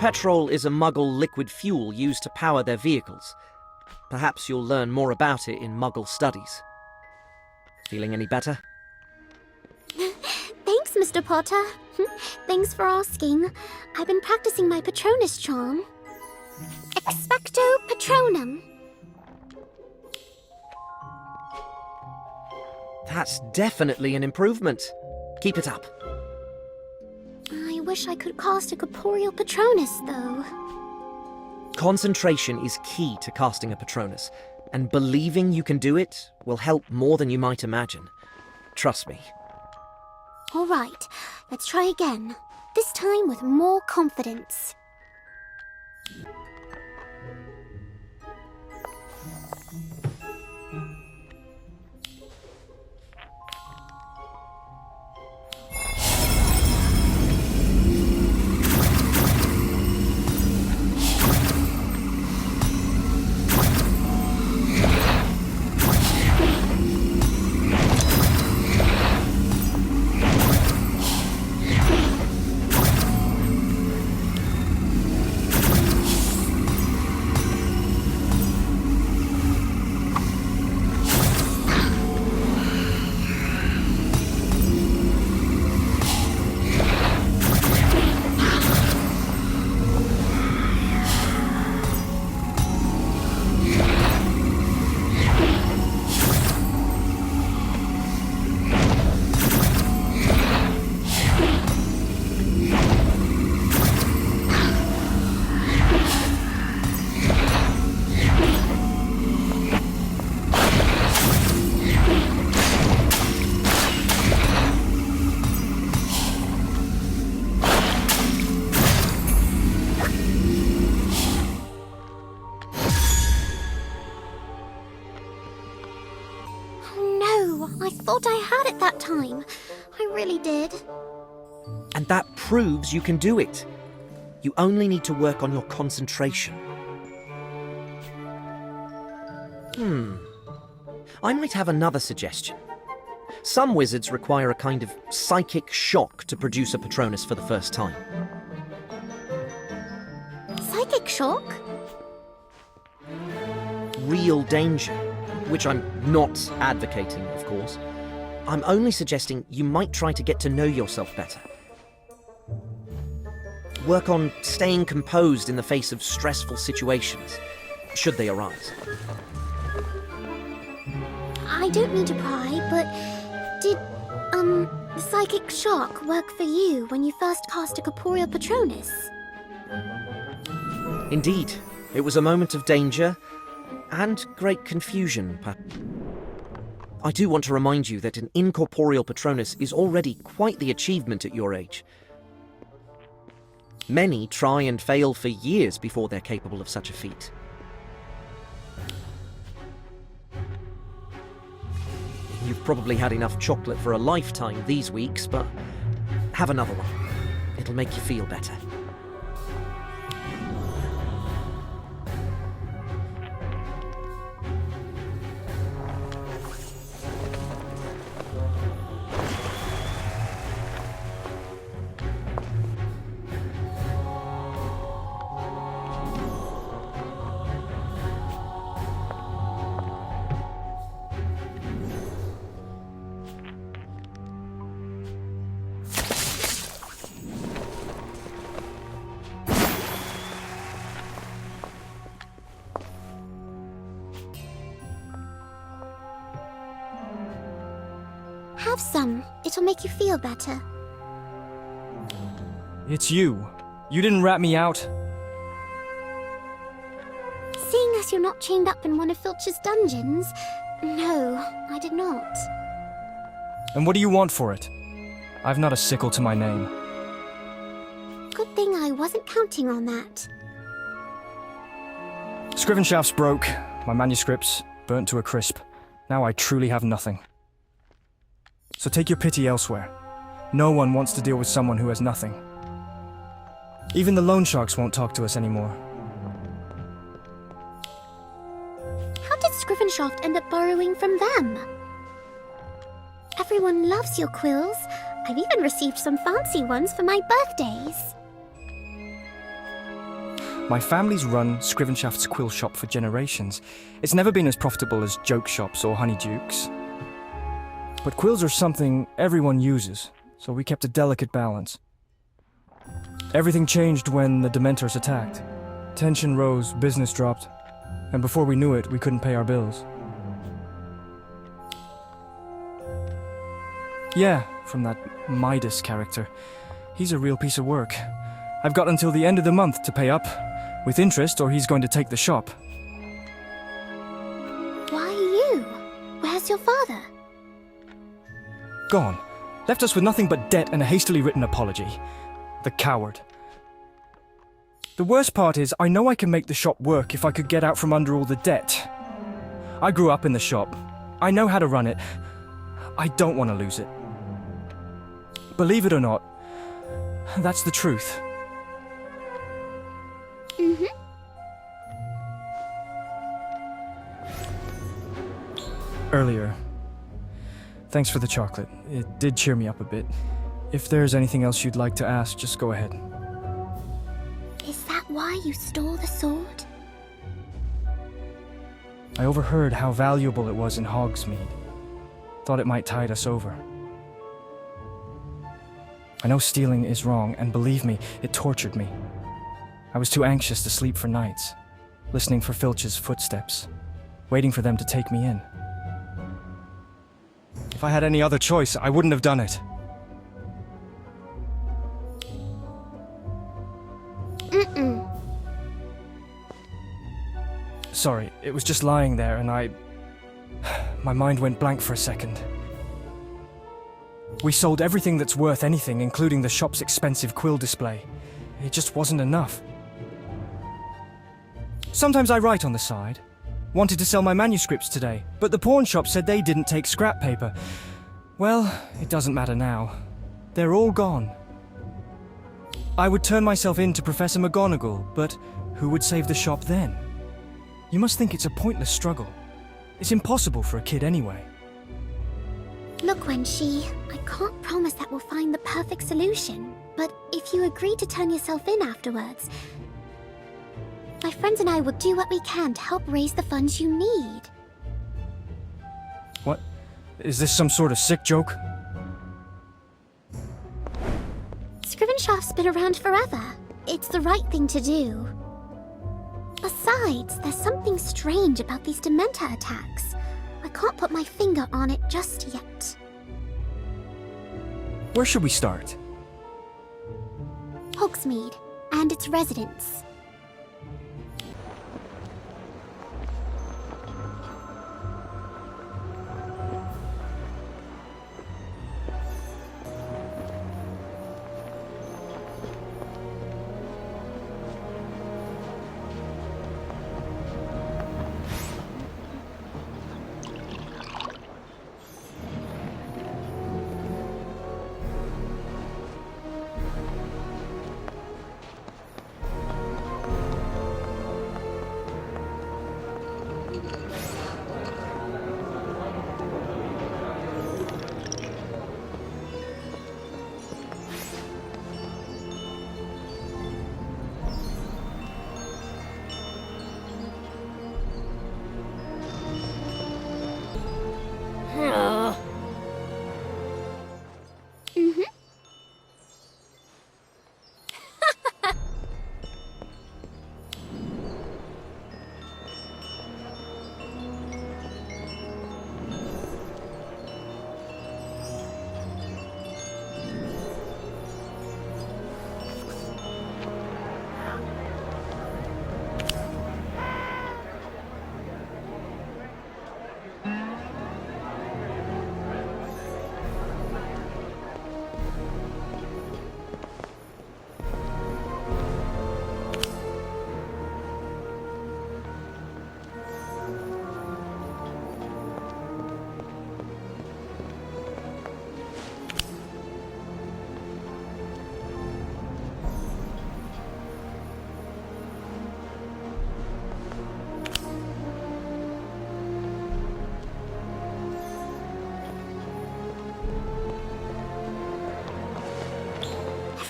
Petrol is a Muggle liquid fuel used to power their vehicles. Perhaps you'll learn more about it in Muggle studies. Feeling any better? Thanks, Mr. Potter. Thanks for asking. I've been practicing my Patronus charm. Expecto Patronum. That's definitely an improvement. Keep it up. I wish I could cast a corporeal Patronus, though. Concentration is key to casting a Patronus, and believing you can do it will help more than you might imagine. Trust me. All right, let's try again. This time with more confidence. I thought I had it that time. I really did. And that proves you can do it. You only need to work on your concentration. I might have another suggestion. Some wizards require a kind of psychic shock to produce a Patronus for the first time. Psychic shock? Real danger, which I'm not advocating, of course. I'm only suggesting you might try to get to know yourself better. Work on staying composed in the face of stressful situations, should they arise. I don't mean to pry, but did, the psychic shock work for you when you first cast a corporeal Patronus? Indeed, it was a moment of danger and great confusion. I do want to remind you that an incorporeal Patronus is already quite the achievement at your age. Many try and fail for years before they're capable of such a feat. You've probably had enough chocolate for a lifetime these weeks, but have another one. It'll make you feel better. Have some. It'll make you feel better. It's you. You didn't rat me out. Seeing as you're not chained up in one of Filch's dungeons, no, I did not. And what do you want for it? I've not a sickle to my name. Good thing I wasn't counting on that. Scriven shafts broke, my manuscripts burnt to a crisp. Now I truly have nothing. So take your pity elsewhere. No one wants to deal with someone who has nothing. Even the loan sharks won't talk to us anymore. How did Scrivenshaft end up borrowing from them? Everyone loves your quills. I've even received some fancy ones for my birthdays. My family's run Scrivenshaft's quill shop for generations. It's never been as profitable as joke shops or honeydukes. But quills are something everyone uses, so we kept a delicate balance. Everything changed when the Dementors attacked. Tension rose, business dropped, and before we knew it, we couldn't pay our bills. Yeah, from that Midas character. He's a real piece of work. I've got until the end of the month to pay up, with interest, or he's going to take the shop. Why you? Where's your father? Gone. Left us with nothing but debt and a hastily written apology. The coward. The worst part is, I know I can make the shop work if I could get out from under all the debt. I grew up in the shop. I know how to run it. I don't want to lose it. Believe it or not, that's the truth. Earlier. Thanks for the chocolate. It did cheer me up a bit. If there's anything else you'd like to ask, just go ahead. Is that why you stole the sword? I overheard how valuable it was in Hogsmeade. Thought it might tide us over. I know stealing is wrong, and believe me, it tortured me. I was too anxious to sleep for nights, listening for Filch's footsteps, waiting for them to take me in. If I had any other choice, I wouldn't have done it. Sorry, it was just lying there and my mind went blank for a second. We sold everything that's worth anything, including the shop's expensive quill display. It just wasn't enough. Sometimes I write on the side. Wanted to sell my manuscripts today, but the pawn shop said they didn't take scrap paper. Well, it doesn't matter now. They're all gone. I would turn myself in to Professor McGonagall, but who would save the shop then? You must think it's a pointless struggle. It's impossible for a kid anyway. Look, Wenshi, I can't promise that we'll find the perfect solution, but if you agree to turn yourself in afterwards, my friends and I will do what we can to help raise the funds you need. What? Is this some sort of sick joke? Scrivenshaft's been around forever. It's the right thing to do. Besides, there's something strange about these Dementor attacks. I can't put my finger on it just yet. Where should we start? Hogsmeade and its residents.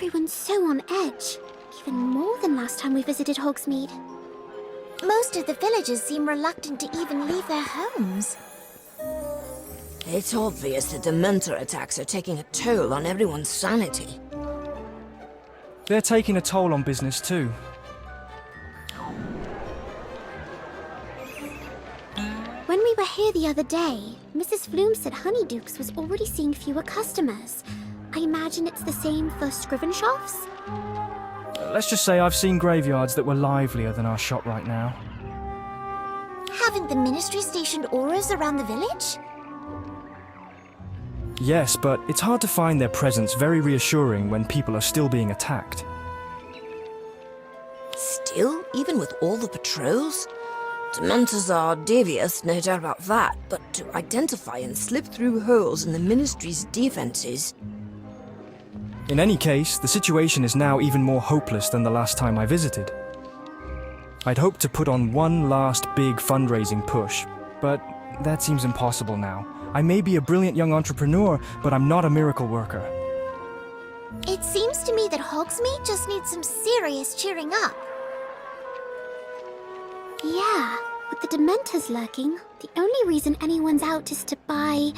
Everyone's so on edge. Even more than last time we visited Hogsmeade. Most of the villagers seem reluctant to even leave their homes. It's obvious the Dementor attacks are taking a toll on everyone's sanity. They're taking a toll on business too. When we were here the other day, Mrs. Flume said Honeydukes was already seeing fewer customers. I imagine it's the same for Scrivenshafts? Let's just say I've seen graveyards that were livelier than our shop right now. Haven't the Ministry stationed auras around the village? Yes, but it's hard to find their presence very reassuring when people are still being attacked. Still, even with all the patrols? Dementors are devious, no doubt about that, but to identify and slip through holes in the Ministry's defenses... In any case, the situation is now even more hopeless than the last time I visited. I'd hoped to put on one last big fundraising push, but that seems impossible now. I may be a brilliant young entrepreneur, but I'm not a miracle worker. It seems to me that Hogsmeade just needs some serious cheering up. Yeah, with the Dementors lurking, the only reason anyone's out is to buy...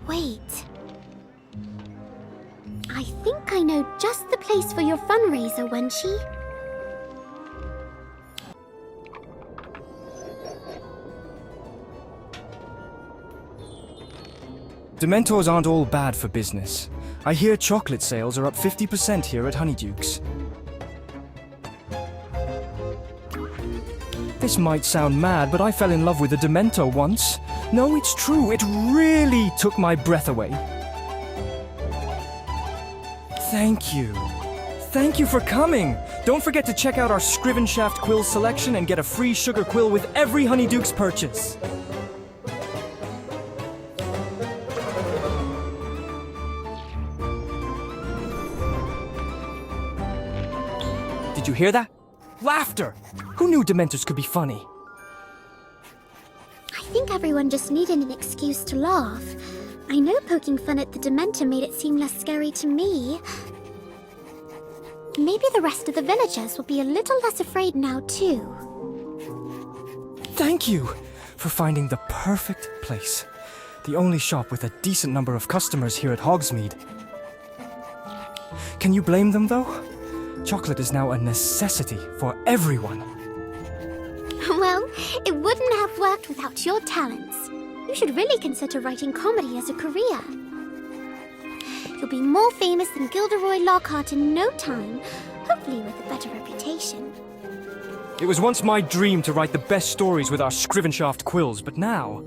Wait. I think I know just the place for your fundraiser, Wenchie. Dementors aren't all bad for business. I hear chocolate sales are up 50% here at Honeydukes. This might sound mad, but I fell in love with a Dementor once. No, it's true. It really took my breath away. Thank you. Thank you for coming. Don't forget to check out our Scrivenshaft quill selection and get a free sugar quill with every Honeydukes purchase. Did you hear that? Laughter! Who knew Dementors could be funny? I think everyone just needed an excuse to laugh. I know poking fun at the Dementor made it seem less scary to me. Maybe the rest of the villagers will be a little less afraid now, too. Thank you for finding the perfect place. The only shop with a decent number of customers here at Hogsmeade. Can you blame them, though? Chocolate is now a necessity for everyone. Well, it wouldn't have worked without your talents. You should really consider writing comedy as a career. You'll be more famous than Gilderoy Lockhart in no time, hopefully with a better reputation. It was once my dream to write the best stories with our Scrivenshaft quills, but now...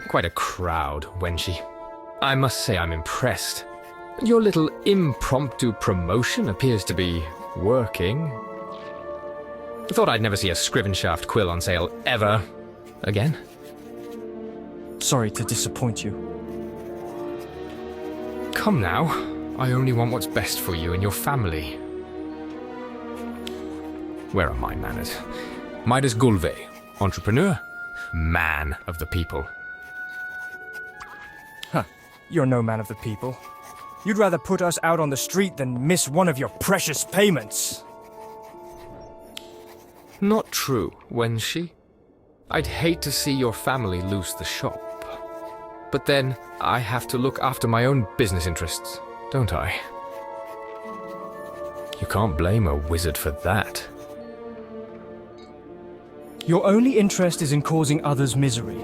Quite a crowd, Wenchie. I must say I'm impressed. Your little impromptu promotion appears to be working. Thought I'd never see a Scrivenshaft quill on sale ever again. Sorry to disappoint you. Come now. I only want what's best for you and your family. Where are my manners? Midas Gulve, entrepreneur, man of the people. Huh. You're no man of the people. You'd rather put us out on the street than miss one of your precious payments. Not true, Wenchie. I'd hate to see your family lose the shop. But then, I have to look after my own business interests, don't I? You can't blame a wizard for that. Your only interest is in causing others misery,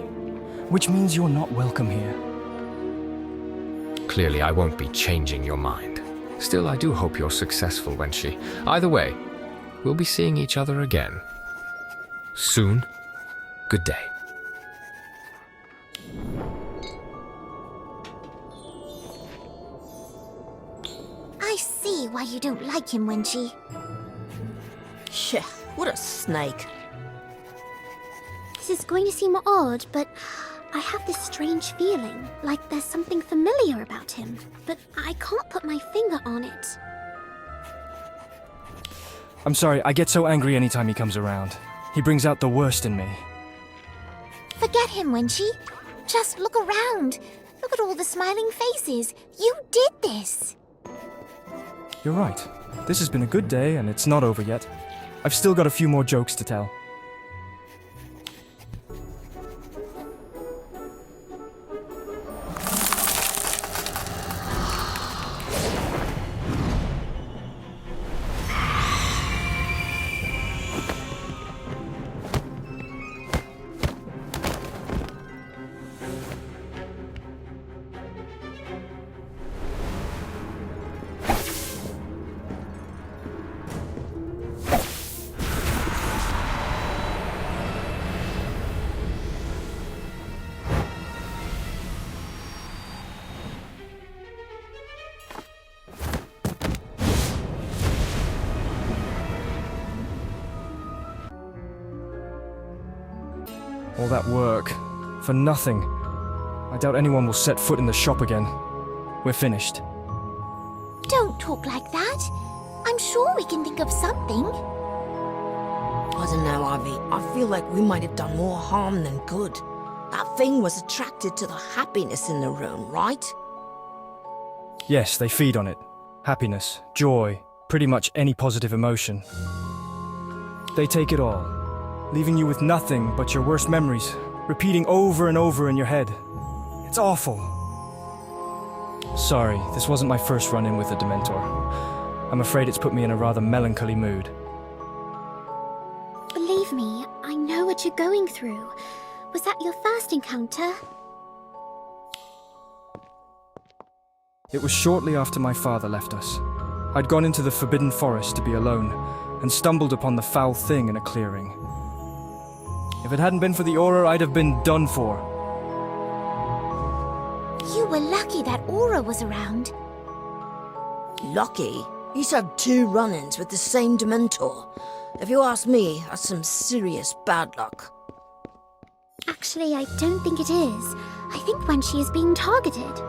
which means you're not welcome here. Clearly, I won't be changing your mind. Still, I do hope you're successful, Wenchie. Either way, we'll be seeing each other again. Soon. Good day. I see why you don't like him, Wenchie. Sheh, what a snake. This is going to seem odd, but I have this strange feeling, like there's something familiar about him, but I can't put my finger on it. I'm sorry, I get so angry anytime he comes around. He brings out the worst in me. Forget him, Wenchi. Just look around. Look at all the smiling faces. You did this. You're right. This has been a good day, and it's not over yet. I've still got a few more jokes to tell. All that work, for nothing. I doubt anyone will set foot in the shop again. We're finished. Don't talk like that. I'm sure we can think of something. I don't know, Ivy. I feel like we might have done more harm than good. That thing was attracted to the happiness in the room, right? Yes, they feed on it. Happiness, joy, pretty much any positive emotion. They take it all, leaving you with nothing but your worst memories, repeating over and over in your head. It's awful. Sorry, this wasn't my first run-in with a Dementor. I'm afraid it's put me in a rather melancholy mood. Believe me, I know what you're going through. Was that your first encounter? It was shortly after my father left us. I'd gone into the Forbidden Forest to be alone, and stumbled upon the foul thing in a clearing. If it hadn't been for the aura, I'd have been done for. You were lucky that Aura was around. Lucky? He's had 2 run-ins with the same Dementor. If you ask me, that's some serious bad luck. Actually, I don't think it is. I think when she is being targeted.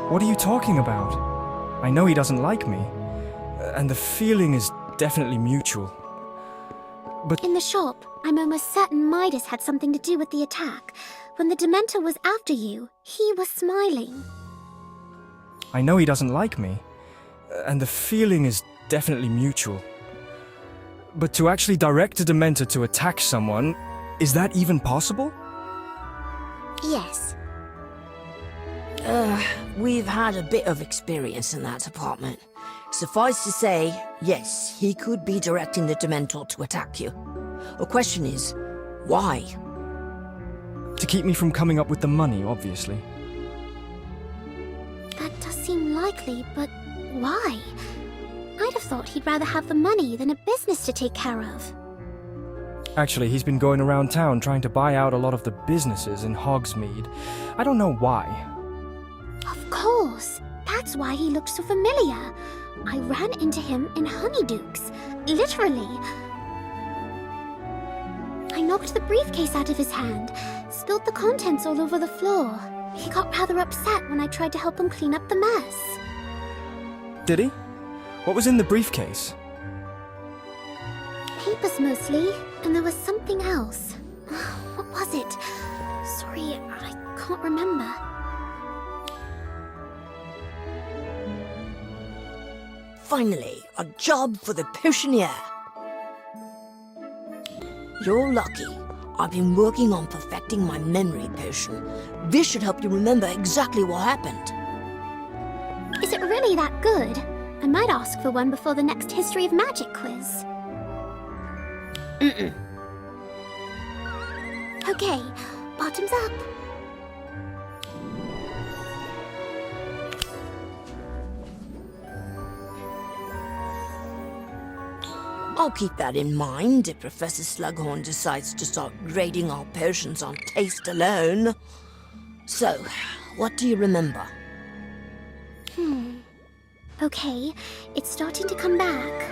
What are you talking about? I know he doesn't like me, and the feeling is definitely mutual. But In the shop, I'm almost certain Midas had something to do with the attack. When the Dementor was after you, he was smiling. I know he doesn't like me, and the feeling is definitely mutual. But to actually direct a Dementor to attack someone, is that even possible? Yes. We've had a bit of experience in that department. Suffice to say, yes, he could be directing the Dementor to attack you. The question is, why? To keep me from coming up with the money, obviously. That does seem likely, but why? I'd have thought he'd rather have the money than a business to take care of. Actually, he's been going around town trying to buy out a lot of the businesses in Hogsmeade. I don't know why. Of course! That's why he looked so familiar. I ran into him in Honeydukes. Literally. I knocked the briefcase out of his hand, spilled the contents all over the floor. He got rather upset when I tried to help him clean up the mess. Did he? What was in the briefcase? Papers mostly, and there was something else. What was it? Sorry, I can't remember. Finally, a job for the potioneer. You're lucky. I've been working on perfecting my memory potion. This should help you remember exactly what happened. Is it really that good? I might ask for one before the next History of Magic quiz. Okay, bottoms up. I'll keep that in mind if Professor Slughorn decides to start grading our potions on taste alone. So, what do you remember? Okay, it's starting to come back.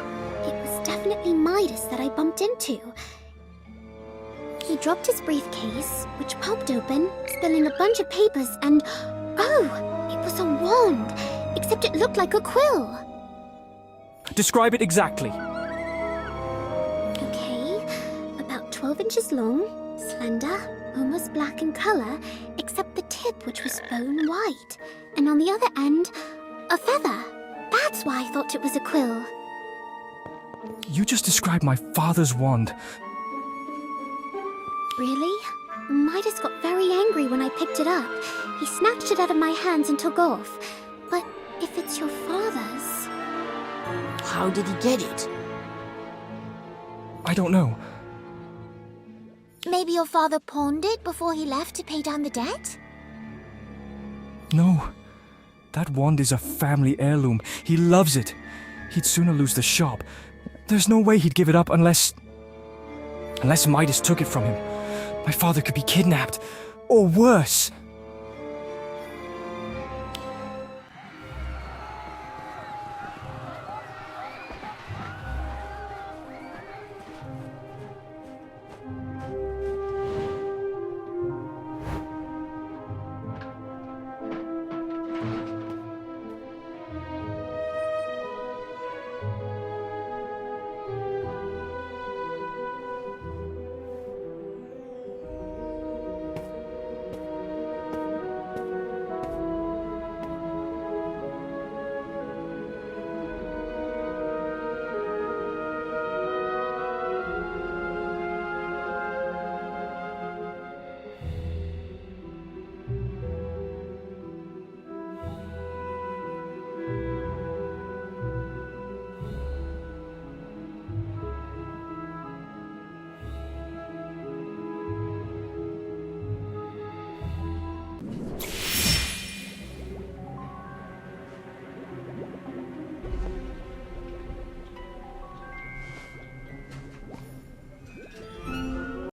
definitely Midas that I bumped into. He dropped his briefcase, which popped open, spilling a bunch of papers, and oh, it was a wand, except it looked like a quill. Describe it exactly. Okay, about 12 inches long, slender, almost black in color, except the tip, which was bone white, and on the other end, a feather. That's why I thought it was a quill. You just described my father's wand. Really? Midas got very angry when I picked it up. He snatched it out of my hands and took off. But if it's your father's... How did he get it? I don't know. Maybe your father pawned it before he left to pay down the debt? No. That wand is a family heirloom. He loves it. He'd sooner lose the shop. There's no way he'd give it up unless Midas took it from him. My father could be kidnapped. Or worse.